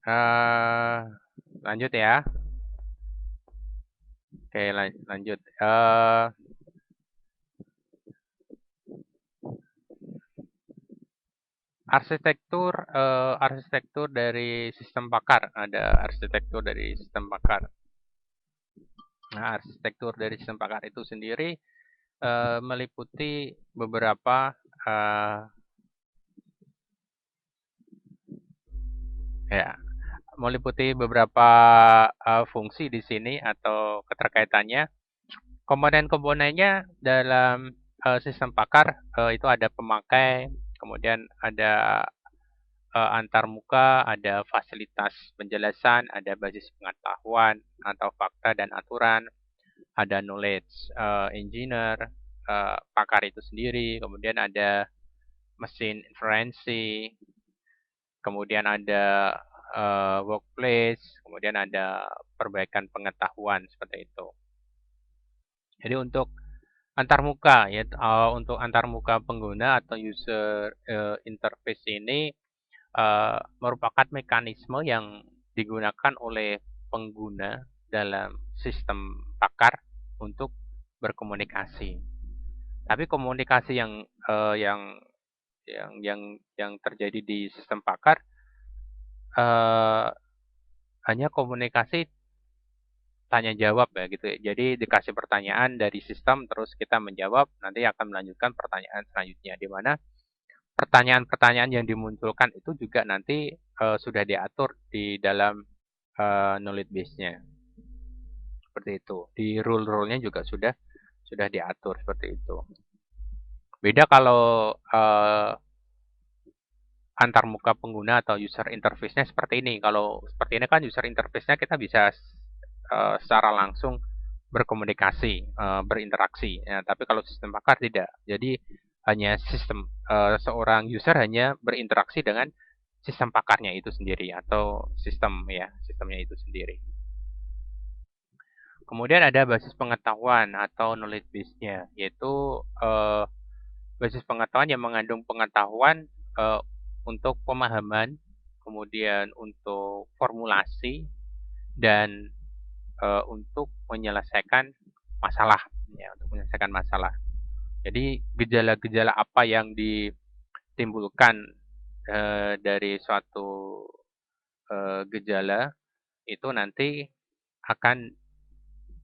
eh Lanjut ya. Oke, lanjut. Arsitektur dari sistem pakar. Ada arsitektur dari sistem pakar. Nah, arsitektur dari sistem pakar itu sendiri meliputi beberapa ya, meliputi beberapa fungsi di sini atau keterkaitannya. Komponen-komponennya dalam sistem pakar itu ada pemakai, kemudian ada antarmuka, ada fasilitas penjelasan, ada basis pengetahuan atau fakta dan aturan, ada knowledge engineer, pakar itu sendiri, kemudian ada mesin inferensi, kemudian ada workplace, kemudian ada perbaikan pengetahuan seperti itu. Jadi untuk antarmuka ya, untuk antarmuka pengguna atau user interface ini merupakan mekanisme yang digunakan oleh pengguna dalam sistem pakar untuk berkomunikasi. Tapi komunikasi yang terjadi di sistem pakar eh, hanya komunikasi tanya jawab ya gitu ya. Jadi dikasih pertanyaan dari sistem terus kita menjawab, nanti akan melanjutkan pertanyaan selanjutnya di mana pertanyaan-pertanyaan yang dimunculkan itu juga nanti sudah diatur di dalam knowledge base-nya. Seperti itu. Di rule-rule-nya juga sudah diatur seperti itu. Beda kalau antar muka pengguna atau user interface-nya seperti ini. Kalau seperti ini kan user interface-nya kita bisa secara langsung berkomunikasi, berinteraksi. Ya, tapi kalau sistem pakar tidak. Jadi hanya sistem seorang user hanya berinteraksi dengan sistem pakarnya itu sendiri atau sistemnya itu sendiri. Kemudian ada basis pengetahuan atau knowledge base-nya, yaitu basis pengetahuan yang mengandung pengetahuan untuk pemahaman, kemudian untuk formulasi, dan untuk menyelesaikan masalah, ya, untuk menyelesaikan masalah. Jadi gejala-gejala apa yang ditimbulkan dari suatu gejala itu nanti akan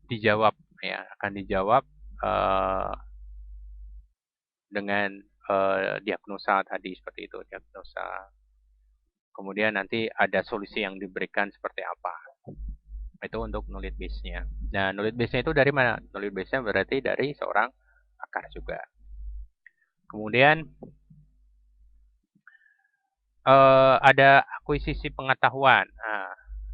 dijawab, ya, akan dijawab uh, dengan diagnosa tadi seperti itu, diagnosa. Kemudian nanti ada solusi yang diberikan seperti apa. Itu untuk knowledge base-nya. Nah, knowledge base-nya itu dari mana? Knowledge base-nya berarti dari seorang pakar juga. Kemudian ada akuisisi pengetahuan,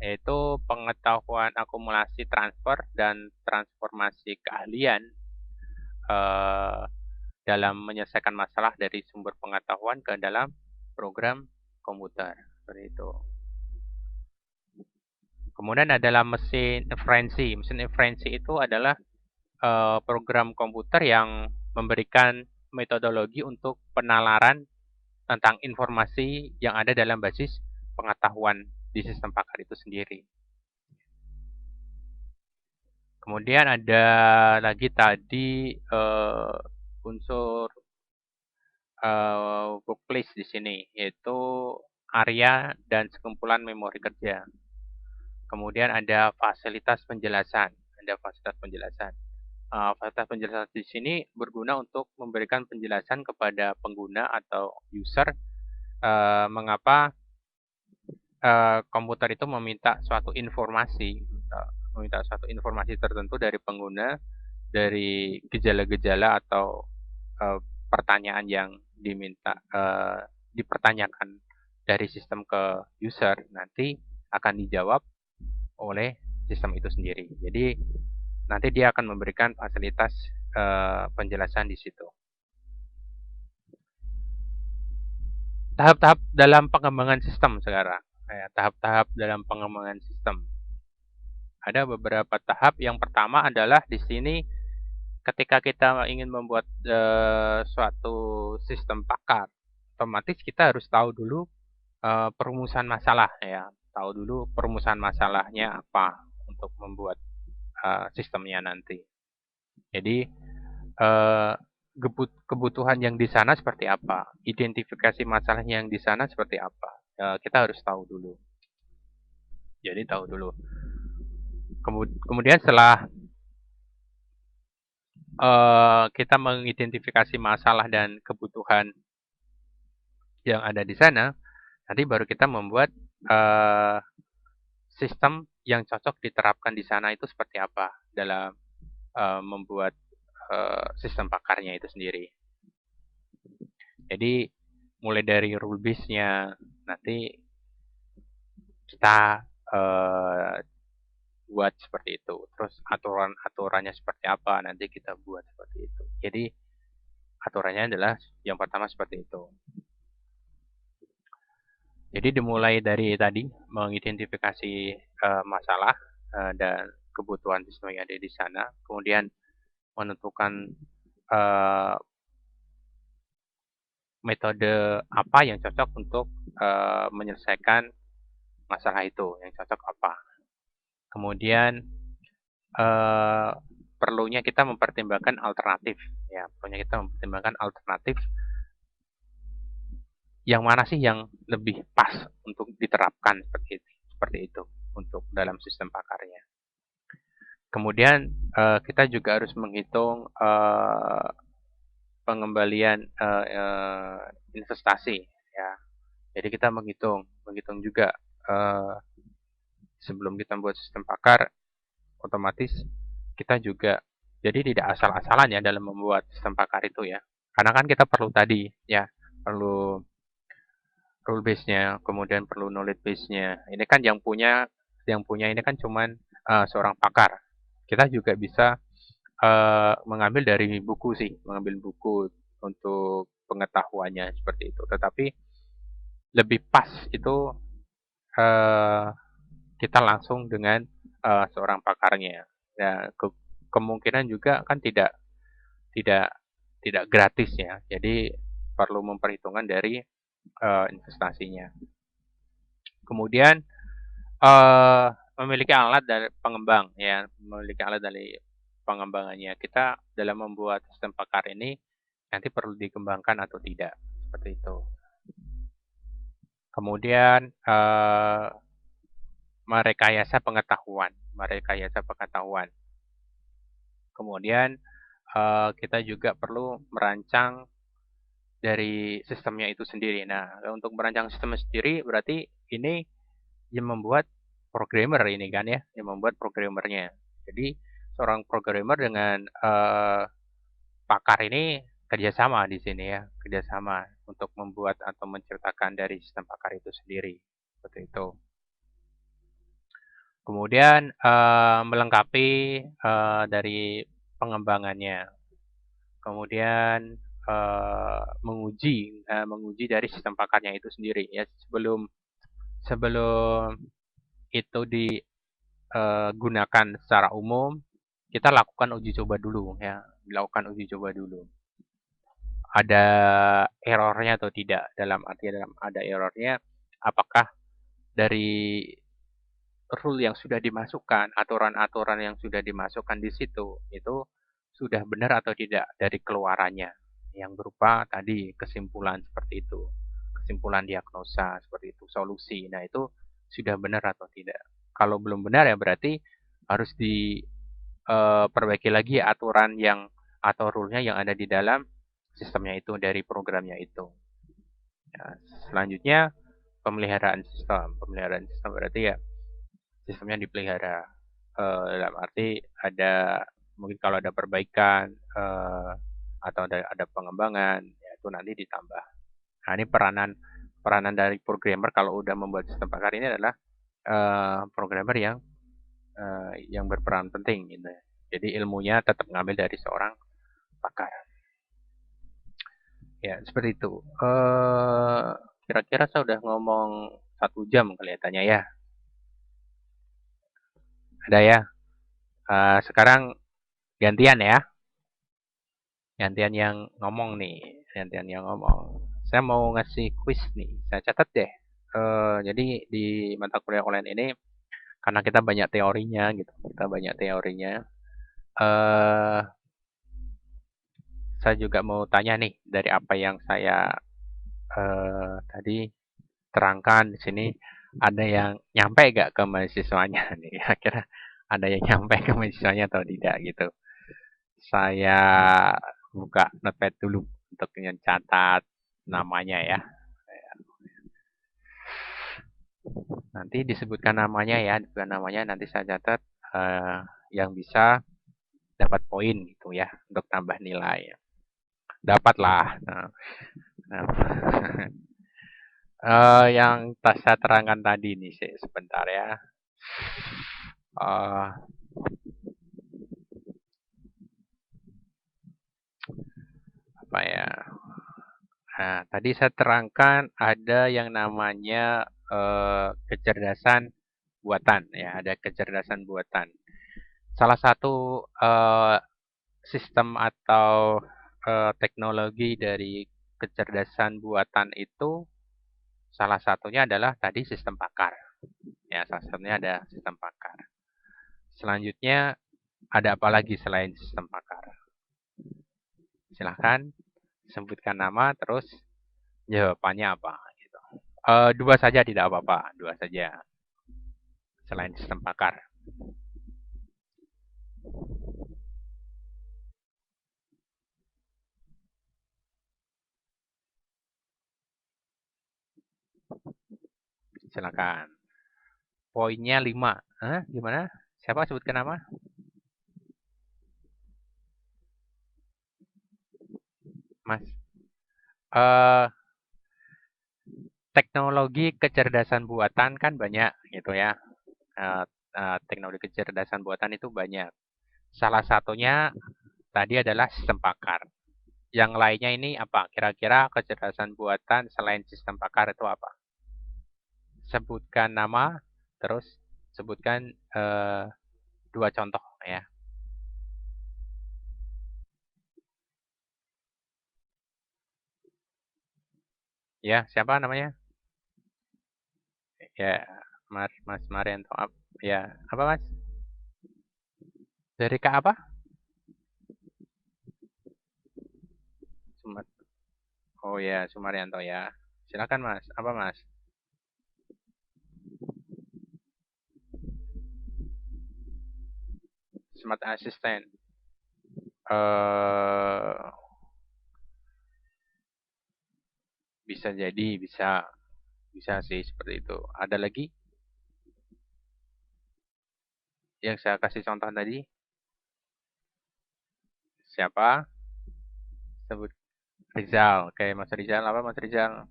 yaitu pengetahuan akumulasi transfer dan transformasi keahlian dalam menyelesaikan masalah dari sumber pengetahuan ke dalam program komputer. Seperti itu. Kemudian adalah mesin inferensi. Mesin inferensi itu adalah program komputer yang memberikan metodologi untuk penalaran tentang informasi yang ada dalam basis pengetahuan di sistem pakar itu sendiri. Kemudian ada lagi tadi unsur workplace di sini, yaitu area dan sekumpulan memori kerja. Kemudian ada fasilitas penjelasan. Ada fasilitas penjelasan. Fasilitas penjelasan di sini berguna untuk memberikan penjelasan kepada pengguna atau user mengapa komputer itu meminta suatu informasi tertentu dari pengguna, dari gejala-gejala atau pertanyaan yang dipertanyakan dari sistem ke user, nanti akan dijawab oleh sistem itu sendiri. Jadi nanti dia akan memberikan fasilitas penjelasan di situ. Tahap-tahap dalam pengembangan sistem sekarang. Tahap-tahap dalam pengembangan sistem. Ada beberapa tahap. Yang pertama adalah di sini ketika kita ingin membuat suatu sistem pakar, otomatis kita harus tahu dulu perumusan masalah, ya. Tahu dulu perumusan masalahnya apa untuk membuat sistemnya nanti. Jadi kebutuhan yang di sana seperti apa, identifikasi masalahnya yang di sana seperti apa, kita harus tahu dulu. Jadi tahu dulu. Kemudian setelah kita mengidentifikasi masalah dan kebutuhan yang ada di sana, nanti baru kita membuat sistem yang cocok diterapkan di sana itu seperti apa dalam membuat sistem pakarnya itu sendiri. Jadi mulai dari rule base-nya nanti kita buat seperti itu. Terus aturan-aturannya seperti apa nanti kita buat seperti itu. Jadi aturannya adalah yang pertama seperti itu. Jadi dimulai dari tadi mengidentifikasi masalah dan kebutuhan sistem yang ada di sana, kemudian menentukan uh, metode apa yang cocok untuk menyelesaikan masalah itu, yang cocok apa. Kemudian uh, perlunya kita mempertimbangkan alternatif, ya, perlunya kita mempertimbangkan alternatif yang mana sih yang lebih pas untuk diterapkan seperti itu untuk dalam sistem pakarnya. Kemudian kita juga harus menghitung pengembalian investasi, ya. Jadi kita menghitung juga sebelum kita buat sistem pakar, otomatis kita juga jadi tidak asal-asalan ya dalam membuat sistem pakar itu ya. Karena kan kita perlu tadi ya, perlu rule base-nya, kemudian perlu knowledge base-nya. Ini kan yang punya ini kan cuman seorang pakar. Kita juga bisa mengambil dari buku sih, mengambil buku untuk pengetahuannya seperti itu. Tetapi lebih pas itu uh, kita langsung dengan seorang pakarnya. Ya, kemungkinan juga kan tidak tidak gratis ya. Jadi perlu memperhitungkan dari investasinya. Kemudian uh, memiliki alat dari pengembang ya, memiliki alat dari pengembangannya. Kita dalam membuat sistem pakar ini nanti perlu dikembangkan atau tidak seperti itu. Kemudian merekayasa pengetahuan. Kemudian kita juga perlu merancang dari sistemnya itu sendiri. Nah, untuk merancang sistem sendiri berarti ini yang membuat programmer ini kan ya, yang membuat programmernya. Jadi seorang programmer dengan pakar ini kerjasama di sini ya, kerjasama untuk membuat atau menceritakan dari sistem pakar itu sendiri, seperti itu. Kemudian melengkapi dari pengembangannya. Kemudian menguji dari sistem pakarnya itu sendiri ya, sebelum itu digunakan secara umum, kita lakukan uji coba dulu ya, dilakukan uji coba dulu. Ada errornya atau tidak, dalam ada errornya, apakah dari rule yang sudah dimasukkan, aturan-aturan yang sudah dimasukkan di situ itu sudah benar atau tidak dari keluarannya, yang berupa tadi kesimpulan seperti itu, kesimpulan diagnosa seperti itu, solusi. Nah, itu sudah benar atau tidak. Kalau belum benar ya berarti harus diperbaiki lagi aturan yang atau rule-nya yang ada di dalam sistemnya itu, dari programnya itu. Ya, selanjutnya pemeliharaan sistem berarti ya sistemnya dipelihara, dalam arti ada mungkin kalau ada perbaikan atau ada pengembangan ya itu nanti ditambah. Nah, ini peranan peranan dari programmer kalau udah membuat sistem pakar ini adalah programmer yang berperan penting gitu. Jadi ilmunya tetap ngambil dari seorang pakar. Ya seperti itu. Kira-kira saya udah ngomong 1 jam kelihatannya ya. Ada ya. Sekarang gantian ya. Gantian yang ngomong nih. Gantian yang ngomong. Saya mau ngasih quiz nih. Saya catat deh. Jadi di mata kuliah online ini karena kita banyak teorinya gitu. Kita banyak teorinya. Eh saya juga mau tanya nih dari apa yang saya tadi terangkan di sini, ada yang nyampe gak ke mahasiswanya nih, kira-kira ada yang nyampe ke mahasiswanya atau tidak gitu. Saya buka notepad dulu untuk mencatat namanya ya. Nanti disebutkan namanya ya, disebutkan namanya nanti saya catat yang bisa dapat poin gitu ya untuk tambah nilai. Dapatlah. Nah, yang saya terangkan tadi nih sebentar ya. Uh, apa ya? Nah, tadi saya terangkan ada yang namanya kecerdasan buatan, ya, ada kecerdasan buatan. Salah satu sistem atau teknologi dari kecerdasan buatan itu salah satunya adalah tadi sistem pakar. Ya, salah satunya ada sistem pakar. Selanjutnya ada apa lagi selain sistem pakar? Silahkan sebutkan nama terus jawabannya apa gitu. Dua saja tidak apa-apa, dua saja selain sistem pakar. Silakan. Poinnya 5. Hah? Gimana? Siapa sebutkan nama? Mas. Eh teknologi kecerdasan buatan kan banyak gitu ya. Teknologi kecerdasan buatan itu banyak. Salah satunya tadi adalah sistem pakar. Yang lainnya ini apa? Kira-kira kecerdasan buatan selain sistem pakar itu apa? Sebutkan nama, terus sebutkan dua contoh ya. Ya, siapa namanya? Ya, Mas Marianto. Ya, apa Mas? Dari Kak apa? Sumat. Oh ya, Sumarianto ya. Silakan Mas. Apa Mas? Smart Assistant. Eh bisa jadi, bisa sih seperti itu. Ada lagi yang saya kasih contoh tadi? Siapa? Sebut Rizal. Oke, Mas Rizal apa Mas Rizal?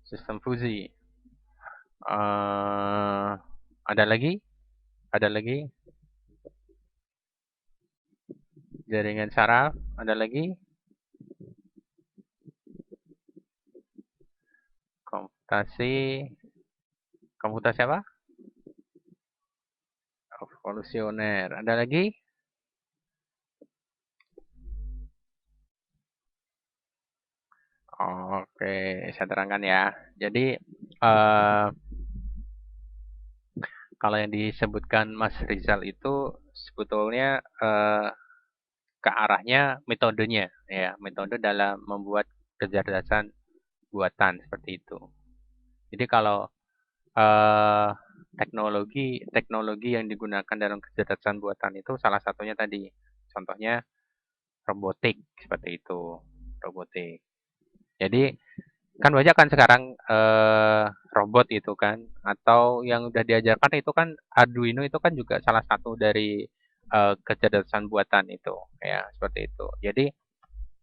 Sistem fusi. Ada lagi? Ada lagi? Jaringan saraf? Ada lagi? Komputasi? Komputasi apa? Evolusioner. Ada lagi? Oke, saya terangkan ya. Jadi, eh, kalau yang disebutkan Mas Rizal itu sebetulnya ke arahnya metodenya, ya, metode dalam membuat kecerdasan buatan seperti itu. Jadi kalau eh, teknologi yang digunakan dalam kecerdasan buatan itu salah satunya tadi, contohnya robotik seperti itu, robotik. Jadi kan banyak kan sekarang robot itu kan, atau yang udah diajarkan itu kan Arduino itu kan juga salah satu dari kecerdasan buatan itu, ya seperti itu. Jadi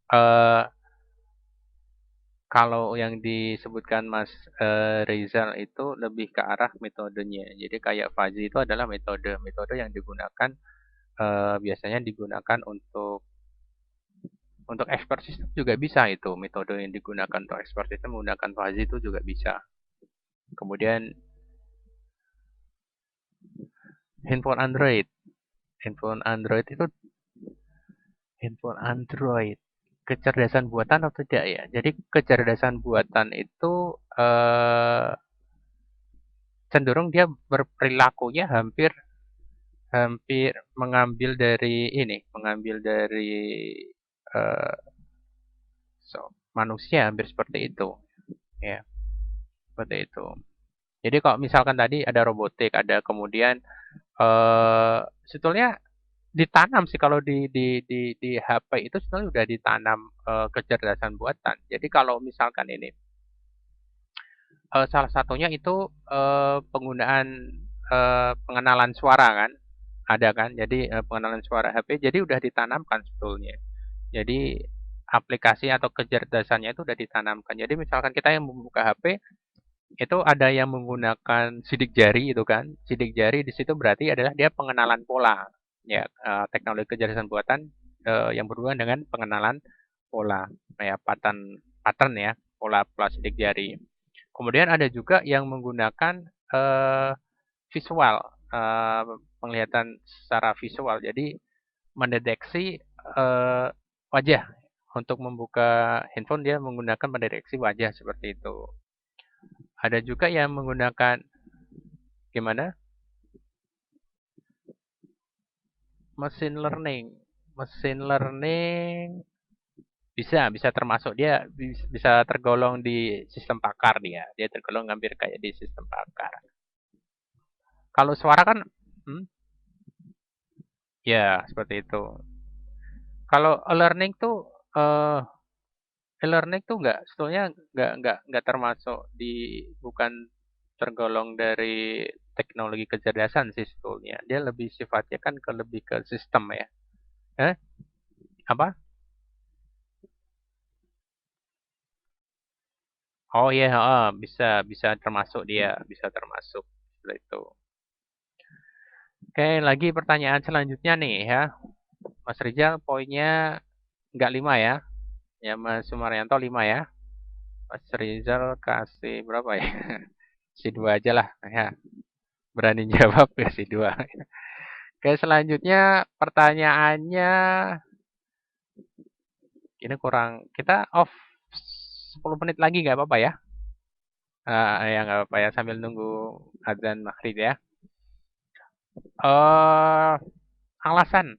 eh, kalau yang disebutkan Mas Rizal itu lebih ke arah metodenya. Jadi kayak Fuzzy itu adalah metode yang digunakan biasanya digunakan untuk expert system juga bisa itu. Metode yang digunakan untuk expert system menggunakan Fuzzy itu juga bisa. Kemudian handphone Android. Handphone Android itu handphone Android kecerdasan buatan atau tidak ya? Jadi kecerdasan buatan itu cenderung dia berperilakunya hampir hampir mengambil dari eh, manusia hampir seperti itu, ya seperti itu. Jadi kalau misalkan tadi ada robotik, ada kemudian sebetulnya ditanam sih kalau di HP itu sebenarnya sudah ditanam kecerdasan buatan. Jadi kalau misalkan ini salah satunya itu penggunaan pengenalan suara kan, ada kan. Jadi pengenalan suara HP jadi udah ditanamkan sebetulnya. Jadi aplikasi atau kecerdasannya itu udah ditanamkan. Jadi misalkan kita yang membuka HP itu ada yang menggunakan sidik jari itu kan. Sidik jari di situ berarti adalah dia pengenalan pola. ya teknologi kecerdasan buatan yang berhubungan dengan pengenalan pola, ya pattern ya, pola sidik jari. Kemudian ada juga yang menggunakan visual, eh, penglihatan secara visual. Jadi mendeteksi wajah. Untuk membuka handphone dia menggunakan mendeteksi wajah seperti itu. Ada juga yang menggunakan gimana? Machine learning. Machine learning bisa termasuk dia bisa tergolong di sistem pakar dia. Dia tergolong hampir kayak di sistem pakar. Kalau suara kan hmm, ya seperti itu. Kalau learning tuh eh e-learning tuh nggak sebetulnya nggak termasuk di bukan tergolong dari teknologi kecerdasan sih sebetulnya. Dia lebih sifatnya kan lebih ke sistem ya. Eh? Apa? Oh iya, bisa bisa termasuk dia, bisa termasuk seperti itu. Oke, lagi pertanyaan selanjutnya nih ya. Mas Rizal poinnya nggak 5 ya. Ya Mas Sumaryanto 5 ya. Mas Rizal kasih berapa ya? Kasih 2 aja lah ya. Berani jawab kasih 2. Oke, selanjutnya pertanyaannya ini kurang. Kita off 10 menit lagi nggak apa-apa ya? Ya nggak apa-apa ya sambil nunggu azan maghrib ya. Eh alasan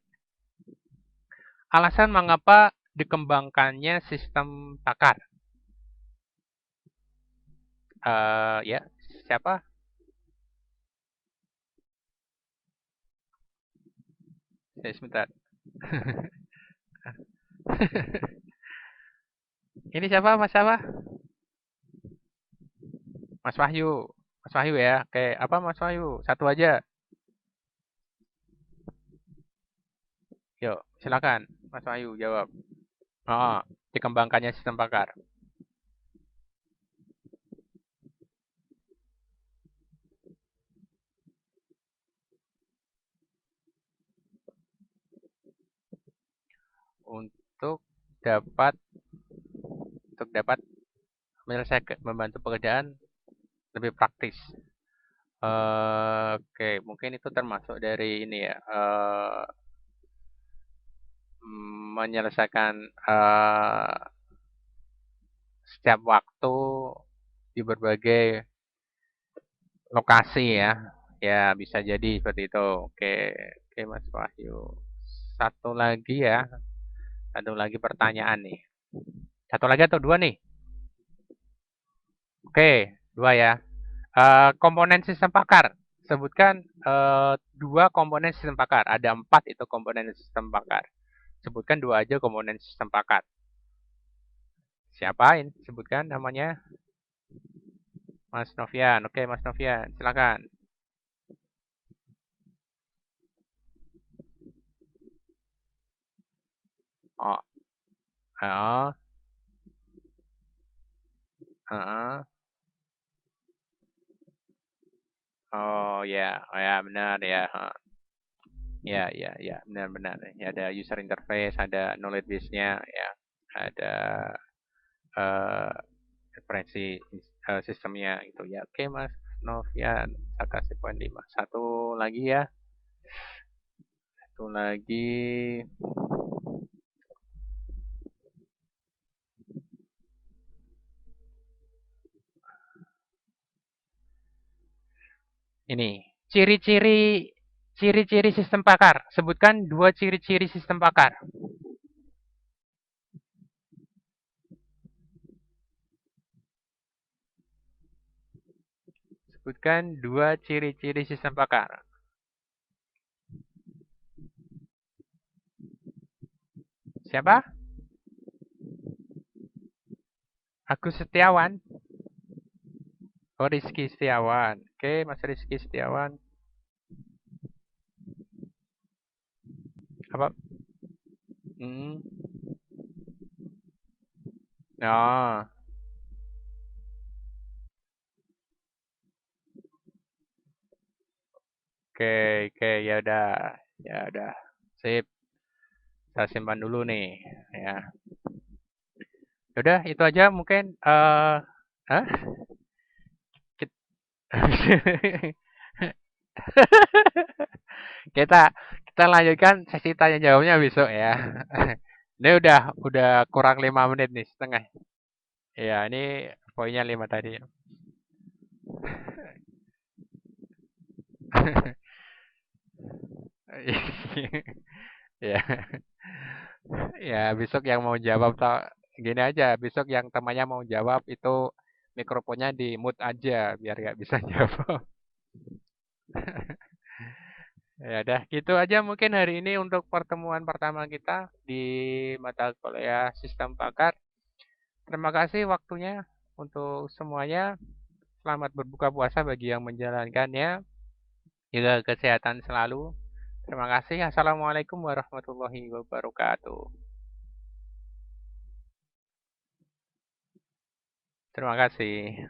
alasan mengapa dikembangkannya sistem takar. Ya siapa? Saya sebentar. Ini siapa? Mas siapa? Mas Wahyu. Mas Wahyu ya. Oke, apa Mas Wahyu? Satu aja. Yuk, silakan Mas Wahyu jawab. Oh, dikembangkannya sistem pakar. Untuk dapat untuk dapat menyelesaikan membantu pekerjaan lebih praktis. Oke, mungkin itu termasuk dari ini ya, menyelesaikan setiap waktu di berbagai lokasi ya. Ya, bisa jadi seperti itu. Oke, oke Mas Wahyu. Satu lagi ya, satu lagi pertanyaan nih. Satu lagi atau dua nih? Oke, dua ya. Komponen sistem pakar. Sebutkan dua komponen sistem pakar. Ada empat itu komponen sistem pakar. Sebutkan dua aja komponen sistem pakar. Siapa ini? Sebutkan namanya. Mas Novian. Oke, Mas Novian. Silakan. Oh, oh, oh, oh ya, oh, ya benar ya. Ya, ya, ya, benar-benar. Ya, ada user interface, ada knowledge base-nya, ya, ada eh, referensi sistemnya itu ya. Oke, Mas Novian, saya kasih poin 5. Satu lagi ya. Satu lagi. Ini, ciri-ciri sistem pakar. Sebutkan dua ciri-ciri sistem pakar. Sebutkan dua ciri-ciri sistem pakar. Siapa? Agus Setiawan. Oh, Rizky Setiawan. Oke, Mas Rizky Setiawan. Apa? Hmm. Oh, oke, oke, ya udah. Ya udah, sip. Saya simpan dulu nih. Ya, udah itu aja mungkin. Hah? Kit- kita kita lanjutkan sesi tanya jawabnya besok ya. Ini udah kurang 5 menit nih setengah. Ya ini poinnya 5 tadi. Ya, ya besok yang mau jawab gini aja, besok yang temannya mau jawab itu mikrofonnya di mute aja biar nggak bisa jawab. Ya udah gitu aja mungkin hari ini untuk pertemuan pertama kita di mata kuliah sistem pakar. Terima kasih waktunya untuk semuanya. Selamat berbuka puasa bagi yang menjalankannya. Jaga kesehatan selalu. Terima kasih. Assalamualaikum warahmatullahi wabarakatuh. Terima kasih.